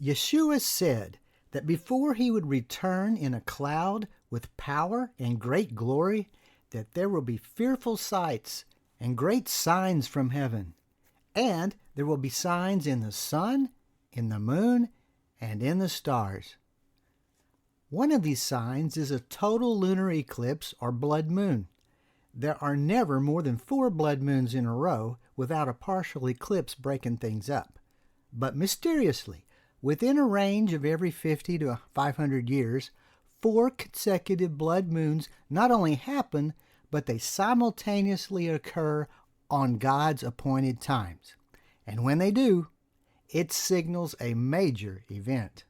Yeshua said that before he would return in a cloud with power and great glory, that there will be fearful sights and great signs from heaven. And there will be signs in the sun, in the moon, and in the stars. One of these signs is a total lunar eclipse or blood moon. There are never more than 4 blood moons in a row without a partial eclipse breaking things up. But mysteriously, within a range of every 50 to 500 years, 4 consecutive blood moons not only happen, but they simultaneously occur on God's appointed times. And when they do, it signals a major event.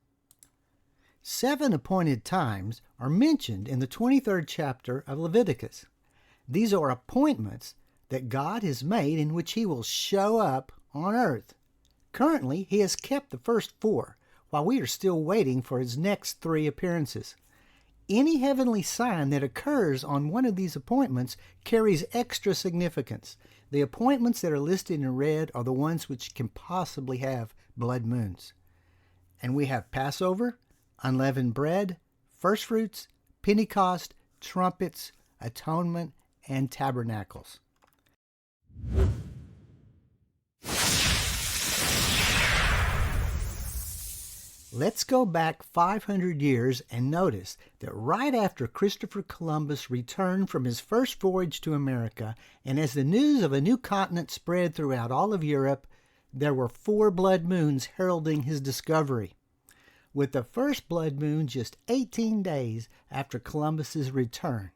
7 appointed times are mentioned in the 23rd chapter of Leviticus. These are appointments that God has made in which he will show up on earth. Currently, he has kept the first 4, while we are still waiting for his next 3 appearances. Any heavenly sign that occurs on one of these appointments carries extra significance. The appointments that are listed in red are the ones which can possibly have blood moons. And we have Passover, unleavened bread, first fruits, Pentecost, trumpets, atonement, and tabernacles. Let's go back 500 years and notice that right after Christopher Columbus returned from his first voyage to America, and as the news of a new continent spread throughout all of Europe, there were 4 blood moons heralding his discovery, with the first blood moon just 18 days after Columbus's return.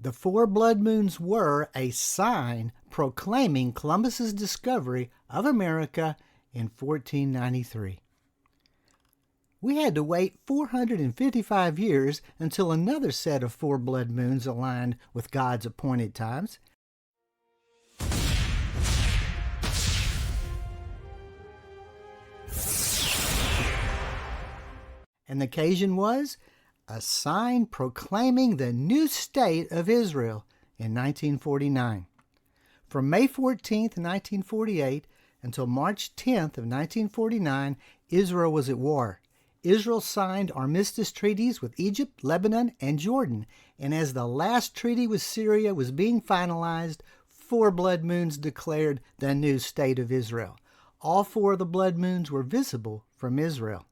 The 4 blood moons were a sign proclaiming Columbus's discovery of America in 1493. We had to wait 455 years until another set of 4 blood moons aligned with God's appointed times. And the occasion was a sign proclaiming the new state of Israel in 1949. From May 14th, 1948 until March 10th of 1949, Israel was at war. Israel signed armistice treaties with Egypt, Lebanon, and Jordan, and as the last treaty with Syria was being finalized, 4 blood moons declared the new state of Israel. All 4 of the blood moons were visible from Israel.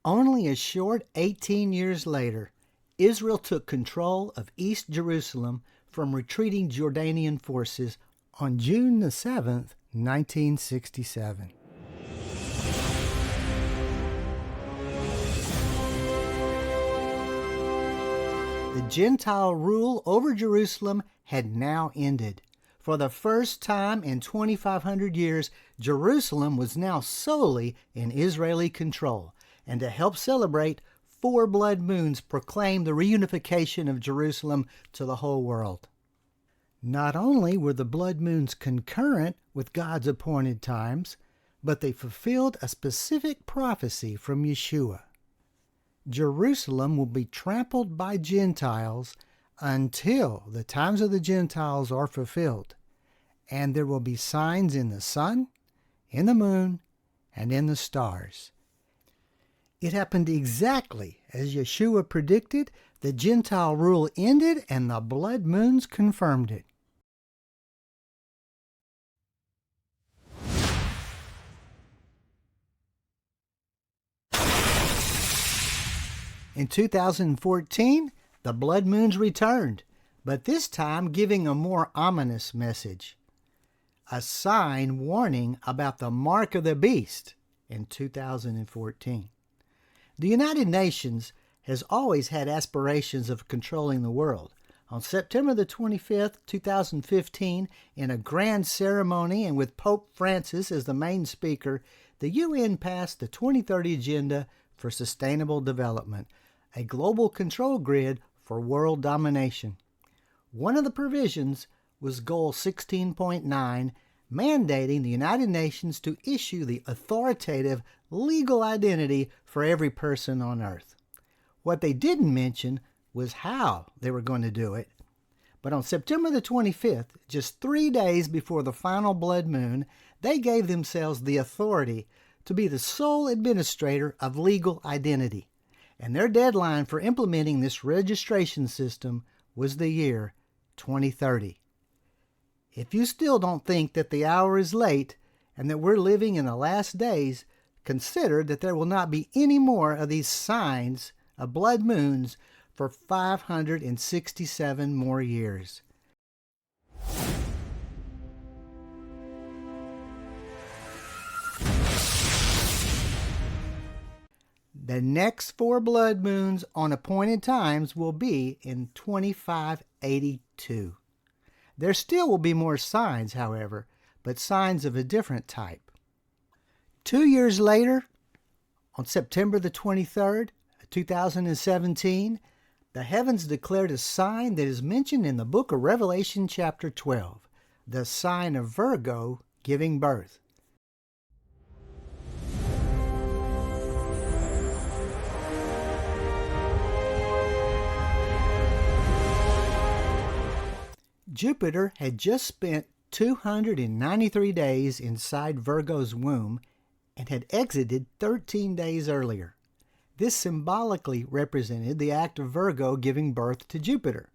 Only a short 18 years later, Israel took control of East Jerusalem from retreating Jordanian forces on June the 7th, 1967. The Gentile rule over Jerusalem had now ended. For the first time in 2,500 years, Jerusalem was now solely in Israeli control. And to help celebrate, 4 blood moons proclaimed the reunification of Jerusalem to the whole world. Not only were the blood moons concurrent with God's appointed times, but they fulfilled a specific prophecy from Yeshua. Jerusalem will be trampled by Gentiles until the times of the Gentiles are fulfilled, and there will be signs in the sun, in the moon, and in the stars. It happened exactly as Yeshua predicted. The Gentile rule ended, and the blood moons confirmed it. In 2014, the blood moons returned, but this time giving a more ominous message. A sign warning about the mark of the beast in 2014. The United Nations has always had aspirations of controlling the world. On September the 25th, 2015, in a grand ceremony and with Pope Francis as the main speaker, the UN passed the 2030 Agenda for Sustainable Development, a global control grid for world domination. One of the provisions was Goal 16.9, mandating the United Nations to issue the authoritative legal identity for every person on Earth. What they didn't mention was how they were going to do it. But on September the 25th, just 3 days before the final blood moon, they gave themselves the authority to be the sole administrator of legal identity, and their deadline for implementing this registration system was the year 2030. If you still don't think that the hour is late and that we're living in the last days, consider that there will not be any more of these signs of blood moons for 567 more years. The next 4 blood moons on appointed times will be in 2582. There still will be more signs, however, but signs of a different type. 2 years later, on September the 23rd, 2017, the heavens declared a sign that is mentioned in the book of Revelation chapter 12, the sign of Virgo giving birth. Jupiter had just spent 293 days inside Virgo's womb and had exited 13 days earlier. This symbolically represented the act of Virgo giving birth to Jupiter.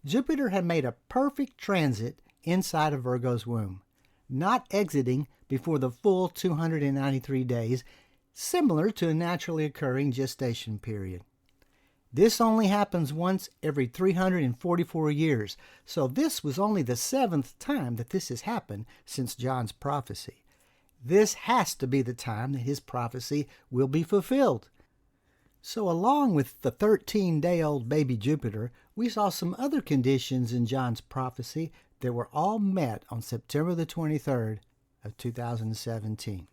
Jupiter had made a perfect transit inside of Virgo's womb, not exiting before the full 293 days, similar to a naturally occurring gestation period. This only happens once every 344 years, so this was only the 7th time that this has happened since John's prophecy. This has to be the time that his prophecy will be fulfilled. So along with the 13-day-old baby Jupiter, we saw some other conditions in John's prophecy that were all met on September the 23rd of 2017.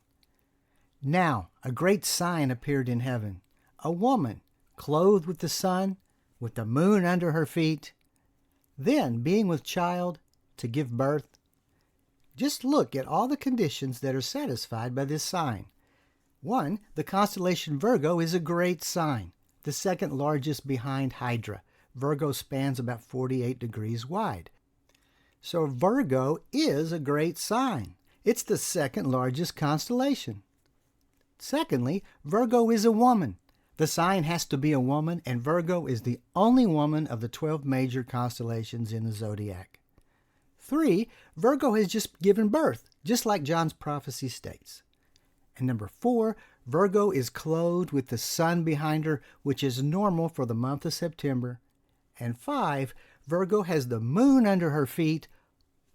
Now, a great sign appeared in heaven, a woman clothed with the sun, with the moon under her feet, then being with child to give birth. Just look at all the conditions that are satisfied by this sign. 1. The constellation Virgo is a great sign, the second largest behind Hydra. Virgo spans about 48 degrees wide. So Virgo is a great sign. It's the second largest constellation. Secondly, Virgo is a woman. The sign has to be a woman, and Virgo is the only woman of the 12 major constellations in the zodiac. 3. Virgo has just given birth, just like John's prophecy states. And number 4, Virgo is clothed with the sun behind her, which is normal for the month of September. And 5, Virgo has the moon under her feet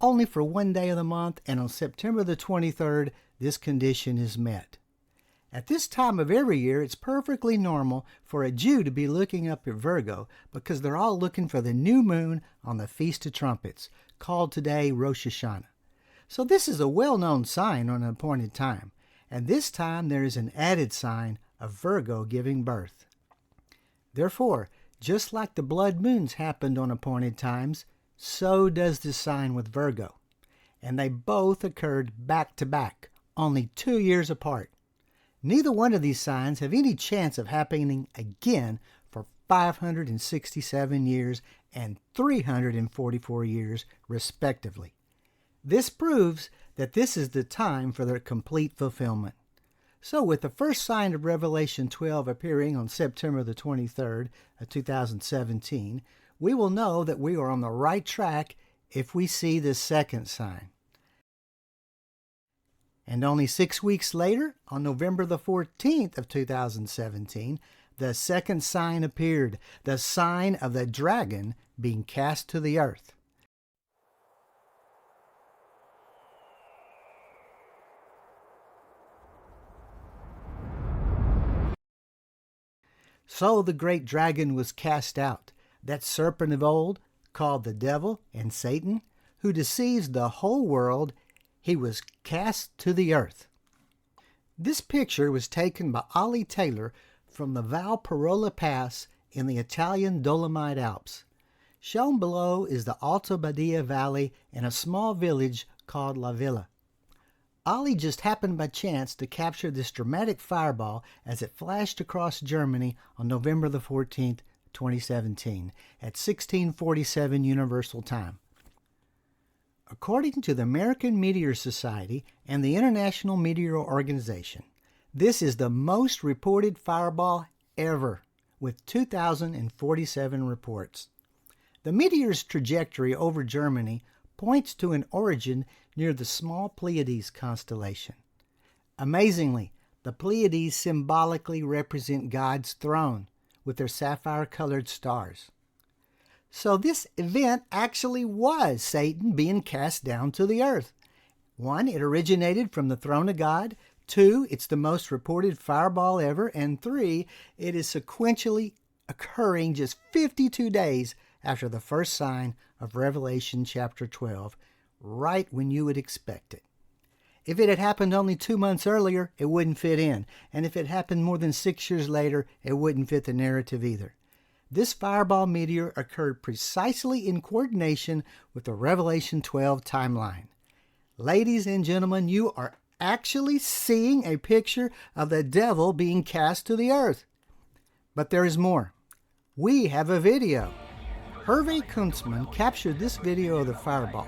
only for one day of the month, and on September the 23rd, this condition is met. At this time of every year, it's perfectly normal for a Jew to be looking up at Virgo because they're all looking for the new moon on the Feast of Trumpets, called today Rosh Hashanah. So this is a well-known sign on an appointed time, and this time there is an added sign of Virgo giving birth. Therefore, just like the blood moons happened on appointed times, so does the sign with Virgo, and they both occurred back to back, only 2 years apart. Neither one of these signs have any chance of happening again for 567 years and 344 years, respectively. This proves that this is the time for their complete fulfillment. So with the first sign of Revelation 12 appearing on September the 23rd of 2017, we will know that we are on the right track if we see the second sign. And only 6 weeks later, on November the 14th of 2017, the second sign appeared, the sign of the dragon being cast to the earth. So the great dragon was cast out, that serpent of old, called the devil and Satan, who deceives the whole world. He was cast to the earth. This picture was taken by Ollie Taylor from the Valparola Pass in the Italian Dolomite Alps. Shown below is the Alto Badia Valley and a small village called La Villa. Ollie just happened by chance to capture this dramatic fireball as it flashed across Germany on November the 14th, 2017 at 1647 Universal Time. According to the American Meteor Society and the International Meteor Organization, This is the most reported fireball ever, with 2,047 reports. The meteor's trajectory over Germany points to an origin near the small Pleiades constellation. Amazingly, the Pleiades symbolically represent God's throne with their sapphire-colored stars. So this event actually was Satan being cast down to the earth. 1, it originated from the throne of God. 2, it's the most reported fireball ever. And 3, it is sequentially occurring just 52 days after the first sign of Revelation chapter 12, right when you would expect it. If it had happened only 2 months earlier, it wouldn't fit in. And if it happened more than 6 years later, it wouldn't fit the narrative either. This fireball meteor occurred precisely in coordination with the Revelation 12 timeline. Ladies and gentlemen, you are actually seeing a picture of the devil being cast to the earth. But there is more. We have a video. Hervé Kuntzmann captured this video of the fireball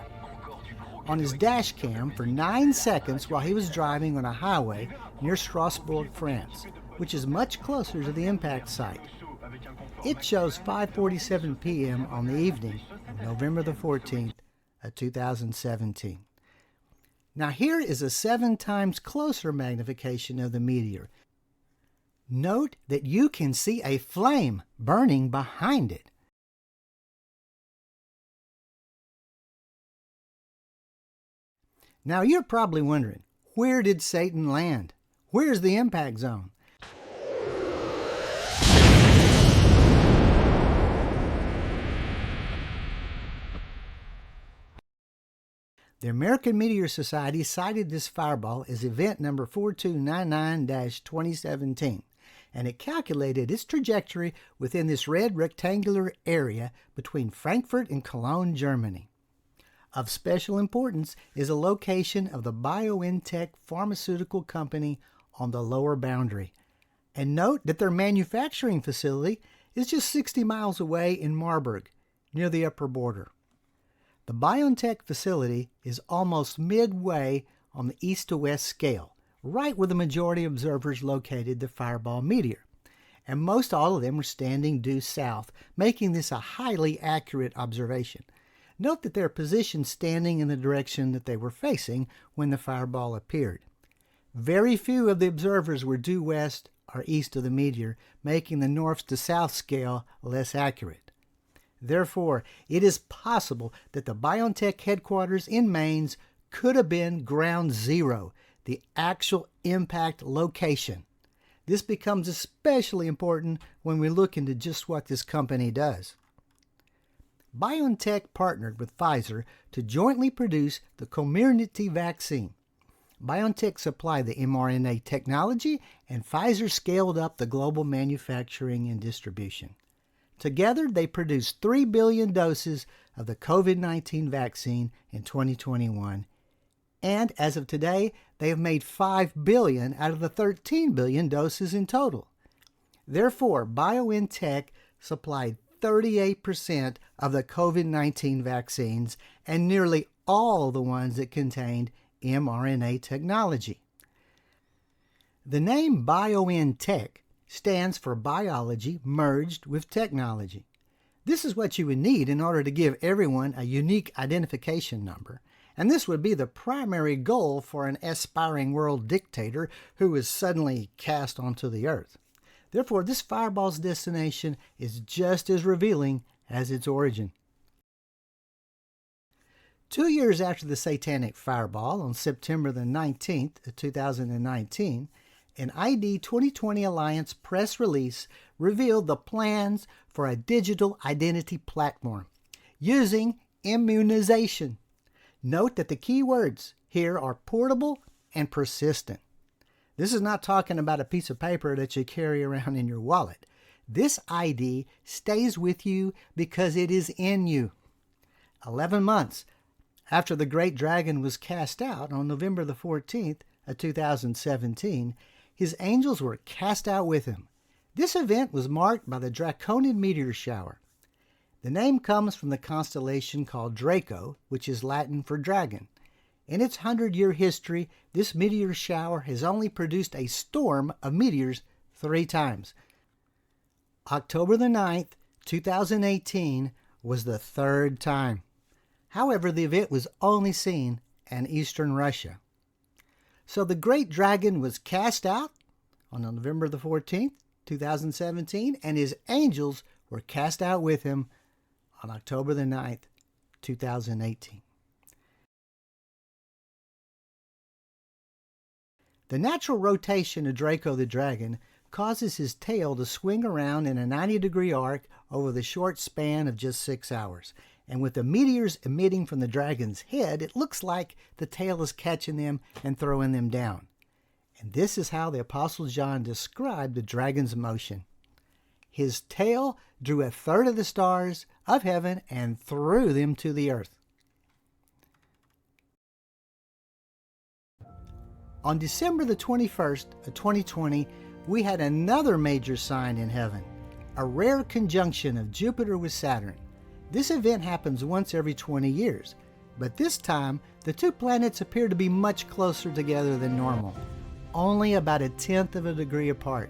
on his dash cam for 9 seconds while he was driving on a highway near Strasbourg, France, which is much closer to the impact site. It shows 5:47 p.m. on the evening of November the 14th of 2017. Now here is a 7 times closer magnification of the meteor. Note that you can see a flame burning behind it. Now you're probably wondering, where did Satan land? Where's the impact zone? The American Meteor Society cited this fireball as event number 4299-2017, and it calculated its trajectory within this red rectangular area between Frankfurt and Cologne, Germany. Of special importance is the location of the BioNTech pharmaceutical company on the lower boundary. And note that their manufacturing facility is just 60 miles away in Marburg, near the upper border. The BioNTech facility is almost midway on the east to west scale, right where the majority of observers located the fireball meteor. And most all of them were standing due south, making this a highly accurate observation. Note that they're positioned standing in the direction that they were facing when the fireball appeared. Very few of the observers were due west or east of the meteor, making the north to south scale less accurate. Therefore, it is possible that the BioNTech headquarters in Mainz could have been ground zero, the actual impact location. This becomes especially important when we look into just what this company does. BioNTech partnered with Pfizer to jointly produce the Comirnaty vaccine. BioNTech supplied the mRNA technology, and Pfizer scaled up the global manufacturing and distribution. Together, they produced 3 billion doses of the COVID-19 vaccine in 2021, and as of today, they have made 5 billion out of the 13 billion doses in total. Therefore, BioNTech supplied 38% of the COVID-19 vaccines and nearly all the ones that contained mRNA technology. The name BioNTech stands for biology merged with technology. This is what you would need in order to give everyone a unique identification number, and this would be the primary goal for an aspiring world dictator who is suddenly cast onto the earth. Therefore, this fireball's destination is just as revealing as its origin. 2 years after the satanic fireball, on September the 19th of 2019, an ID 2020 Alliance press release revealed the plans for a digital identity platform using immunization. Note that the key words here are portable and persistent. This is not talking about a piece of paper that you carry around in your wallet. This ID stays with you because it is in you. 11 months after the great dragon was cast out on November the 14th of 2017, his angels were cast out with him. This event was marked by the draconian meteor shower. The name comes from the constellation called Draco, which is Latin for dragon. In its 100-year history, this meteor shower has only produced a storm of meteors 3 times. October the 9th, 2018 was the 3rd time. However, the event was only seen in eastern Russia. So the great dragon was cast out on November the 14th, 2017, and his angels were cast out with him on October the 9th, 2018. The natural rotation of Draco the dragon causes his tail to swing around in a 90-degree arc over the short span of just 6 hours. And with the meteors emitting from the dragon's head, it looks like the tail is catching them and throwing them down. And this is how the Apostle John described the dragon's motion. His tail drew 1/3 of the stars of heaven and threw them to the earth. On December the 21st of 2020, we had another major sign in heaven, a rare conjunction of Jupiter with Saturn. This event happens once every 20 years, but this time the 2 planets appear to be much closer together than normal, only about 1/10 of a degree apart.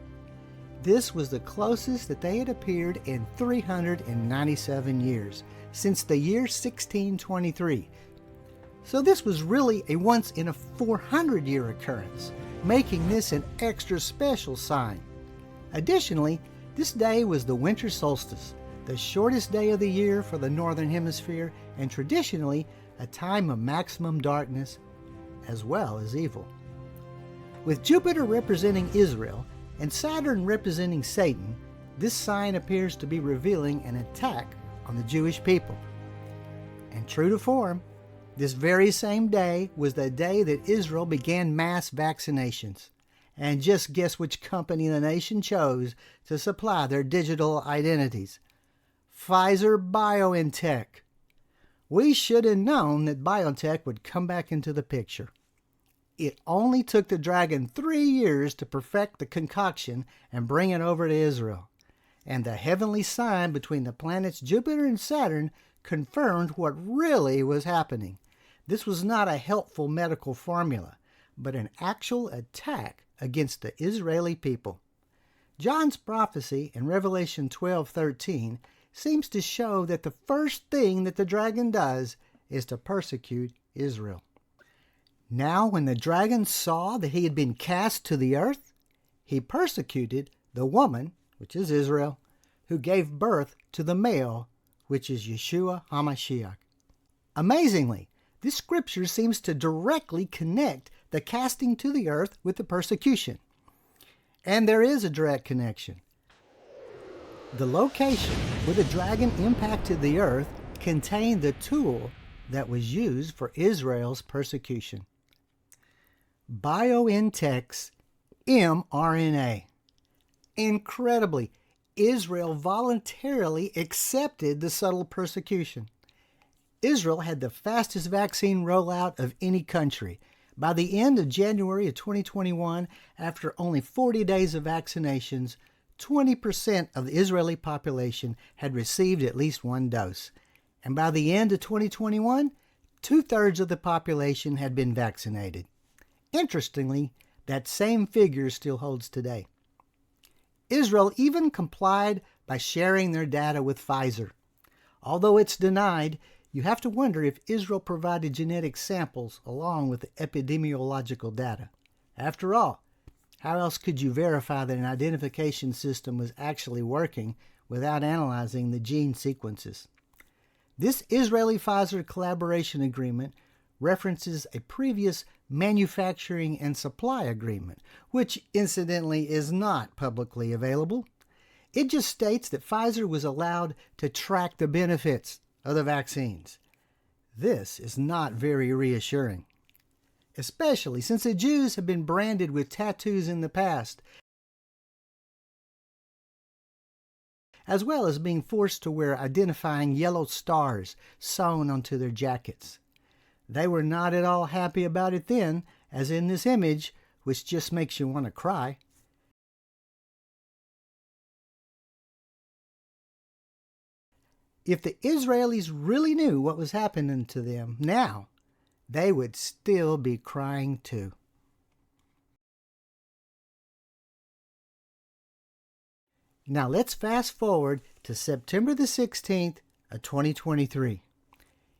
This was the closest that they had appeared in 397 years, since the year 1623. So this was really a once in a 400-year occurrence, making this an extra special sign. Additionally, this day was the winter solstice, the shortest day of the year for the northern hemisphere, and traditionally a time of maximum darkness as well as evil. With Jupiter representing Israel and Saturn representing Satan, this sign appears to be revealing an attack on the Jewish people. And true to form, this very same day was the day that Israel began mass vaccinations. And just guess which company the nation chose to supply their digital identities. Pfizer-BioNTech. We should have known that BioNTech would come back into the picture. It only took the dragon 3 years to perfect the concoction and bring it over to Israel. And the heavenly sign between the planets Jupiter and Saturn confirmed what really was happening. This was not a helpful medical formula, but an actual attack against the Israeli people. John's prophecy in Revelation 12:13 seems to show that the first thing that the dragon does is to persecute Israel. Now, when the dragon saw that he had been cast to the earth, he persecuted the woman, which is Israel, who gave birth to the male, which is Yeshua HaMashiach. Amazingly, this scripture seems to directly connect the casting to the earth with the persecution. And there is a direct connection. The location where the dragon impacted the earth contained the tool that was used for Israel's persecution. BioNTech's mRNA. Incredibly, Israel voluntarily accepted the subtle persecution. Israel had the fastest vaccine rollout of any country. By the end of January of 2021, after only 40 days of vaccinations, 20% of the Israeli population had received at least 1 dose. And by the end of 2021, 2/3 of the population had been vaccinated. Interestingly, that same figure still holds today. Israel even complied by sharing their data with Pfizer. Although it's denied, you have to wonder if Israel provided genetic samples along with the epidemiological data. After all, how else could you verify that an identification system was actually working without analyzing the gene sequences? This Israeli-Pfizer collaboration agreement references a previous manufacturing and supply agreement, which incidentally is not publicly available. It just states that Pfizer was allowed to track the benefits of the vaccines. This is not very reassuring, especially since the Jews have been branded with tattoos in the past, as well as being forced to wear identifying yellow stars sewn onto their jackets. They were not at all happy about it then, as in this image, which just makes you want to cry. If the Israelis really knew what was happening to them now, they would still be crying too. Now let's fast forward to September the 16th of 2023.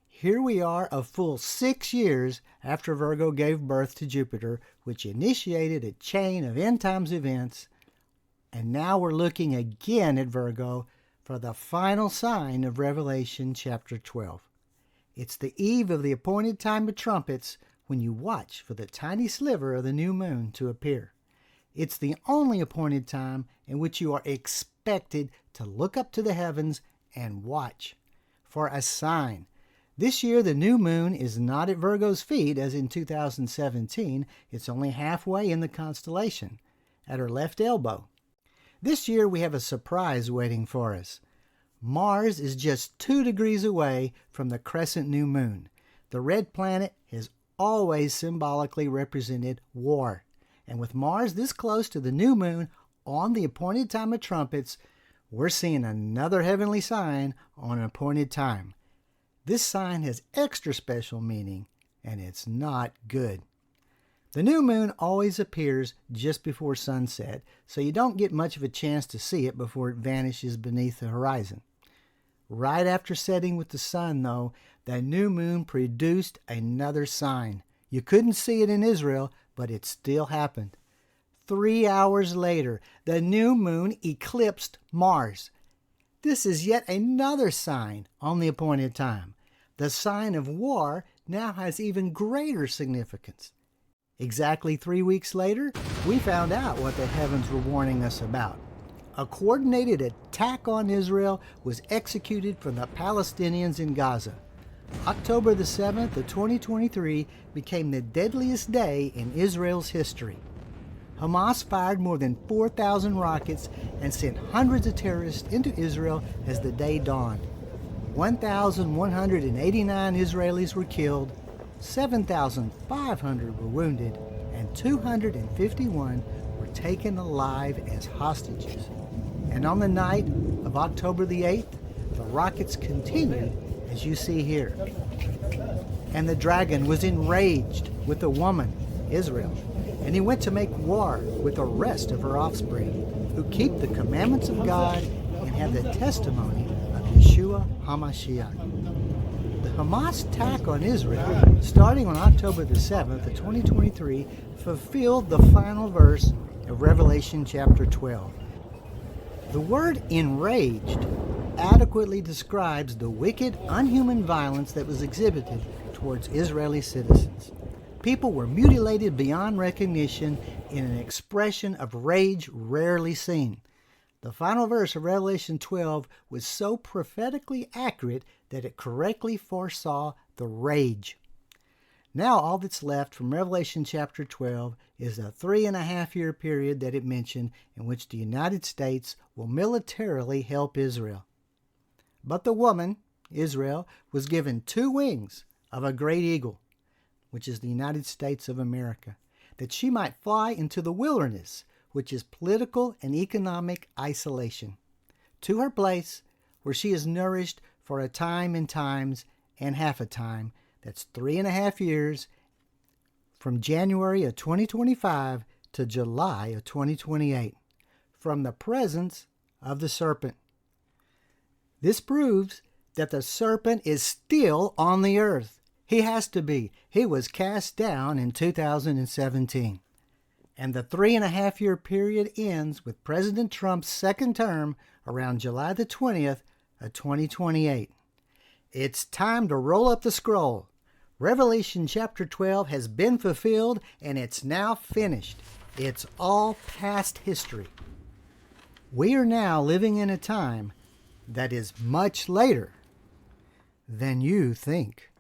Here we are a full 6 years after Virgo gave birth to Jupiter, which initiated a chain of end times events, and now we're looking again at Virgo for the final sign of Revelation chapter 12. It's the eve of the appointed time of trumpets when you watch for the tiny sliver of the new moon to appear. It's the only appointed time in which you are expected to look up to the heavens and watch for a sign. This year, the new moon is not at Virgo's feet as in 2017. It's only halfway in the constellation, at her left elbow. This year, we have a surprise waiting for us. Mars is just 2 degrees away from the crescent new moon. The red planet has always symbolically represented war. And with Mars this close to the new moon on the appointed time of trumpets, we're seeing another heavenly sign on an appointed time. This sign has extra special meaning, and it's not good. The new moon always appears just before sunset, so you don't get much of a chance to see it before it vanishes beneath the horizon. Right after setting with the sun, though, the new moon produced another sign. You couldn't see it in Israel, but it still happened. 3 hours later, the new moon eclipsed Mars. This is yet another sign on the appointed time. The sign of war now has even greater significance. Exactly 3 weeks later, we found out what the heavens were warning us about. A coordinated attack on Israel was executed from the Palestinians in Gaza. October the 7th of 2023 became the deadliest day in Israel's history. Hamas fired more than 4,000 rockets and sent hundreds of terrorists into Israel as the day dawned. 1,189 Israelis were killed, 7,500 were wounded, and 251 were taken alive as hostages. And on the night of October the 8th, the rockets continued, as you see here. And the dragon was enraged with the woman, Israel, and he went to make war with the rest of her offspring, who keep the commandments of God and have the testimony of Yeshua HaMashiach. The Hamas attack on Israel, starting on October the 7th of 2023, fulfilled the final verse of Revelation chapter 12. The word enraged adequately describes the wicked, unhuman violence that was exhibited towards Israeli citizens. People were mutilated beyond recognition in an expression of rage rarely seen. The final verse of Revelation 12 was so prophetically accurate that it correctly foresaw the rage. Now all that's left from Revelation chapter 12 is a 3.5-year period that it mentioned in which the United States will militarily help Israel. But the woman, Israel, was given 2 wings of a great eagle, which is the United States of America, that she might fly into the wilderness, which is political and economic isolation, to her place where she is nourished for a time and times and half a time. That's 3.5 years, from January of 2025 to July of 2028, from the presence of the serpent. This proves that the serpent is still on the earth. He has to be. He was cast down in 2017. And the 3.5-year period ends with President Trump's second term around July the 20th of 2028. It's time to roll up the scroll. Revelation chapter 12 has been fulfilled, and it's now finished. It's all past history. We are now living in a time that is much later than you think.